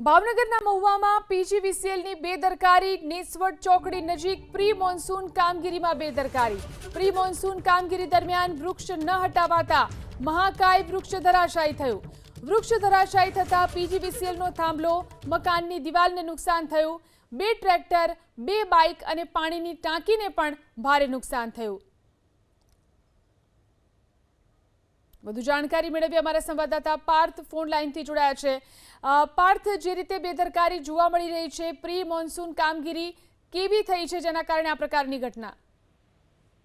ભાવનગરના મહુવામાં પીજીવીસીએલની બેદરકારી, નેસવડ ચોકડી નજીક પ્રી મોન્સૂન કામગીરીમાં બેદરકારી. પ્રી મોન્સૂન કામગીરી દરમિયાન વૃક્ષ ન હટાવાતા મહાકાય વૃક્ષ ધરાશાયી થયું. વૃક્ષ ધરાશાયી થતા પીજીવીસીએલનો થાંભલો, મકાનની દિવાલને નુકસાન થયું. 2 ટ્રેક્ટર, 2 બાઇક અને પાણીની ટાંકીને પણ ભારે નુકસાન થયું. વધુ જાણકારી મેળવી અમારા સંવાદદાતા પાર્થ ફોન લાઈનથી જોડાયા છે. પાર્થ, જે રીતે બેદરકારી જોવા મળી રહી છે, પ્રી મોન્સૂન કામગીરી કેવી થઈ છે જેના કારણે આ પ્રકારની ઘટના?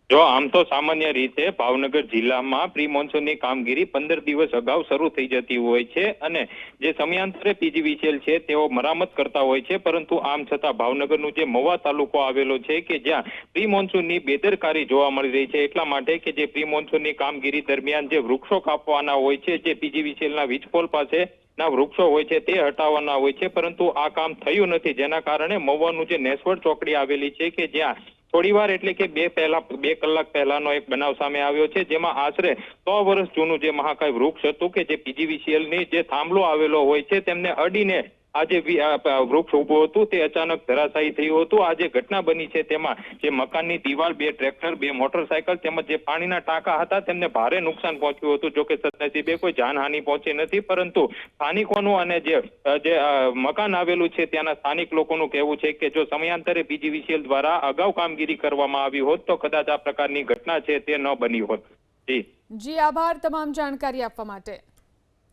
જો આમ તો સામાન્ય રીતે ભાવનગર જિલ્લામાં પ્રી મોન્સૂનની કામગીરી 15 દિવસ અગાઉ શરૂ થઈ જતી હોય છે અને જે સમયાંતરે પીજીવીસીએલ છે તેઓ મરામત કરતા હોય છે, પરંતુ આમ છતાં ભાવનગરનું જે મહુવા તાલુકો આવેલો છે કે જ્યાં પ્રી મોન્સૂનની બેદરકારી જોવા મળી રહી છે, એટલા માટે કે જે પ્રી મોન્સૂનની કામગીરી દરમિયાન જે વૃક્ષો કાપવાના હોય છે, જે પીજીવીસીએલના વીજપોલ પાસે ના વૃક્ષો હોય છે તે હટાવવાના હોય છે, પરંતુ આ કામ થયું નથી, જેના કારણે મહુવાનું જે નેસવડ ચોકડી આવેલી છે કે જ્યાં થોડીવાર એટલે કે 2 કલાક પહેલાનો એક બનાવ સામે આવ્યો છે, જેમાં આશરે 100 વર્ષ જૂનું જે મહાકાય વૃક્ષ હતું કે જે પીજીવીસીએલની જે થાંભલો આવેલો હોય છે તેમને અડીને આ જે વૃક્ષ ઉભું હતું તે અચાનક ધરાશાયી થયું હતું. આ જે ઘટના બની છે તેમાં જે મકાનની દિવાલ, 2 ટ્રેક્ટર, 2 મોટરસાયકલ તેમજ જે પાણીના ટાંકા હતા તેમને ભારે નુકસાન પહોંચ્યું હતું. જોકે સદનસીબે કોઈ જાનહાનિ પહોંચી નથી, પરંતુ સ્થાનિકોનું અને જે મકાન આવેલું છે ત્યાંના સ્થાનિક લોકોનું કહેવું છે કે જો સમયાંતરે પીજીવીસીએલ દ્વારા અગાઉ કામગીરી કરવામાં આવી હોત તો કદાચ આ પ્રકારની ઘટના છે તે ન બની હોત. જી, આભાર તમામ જાણકારી આપવા માટે.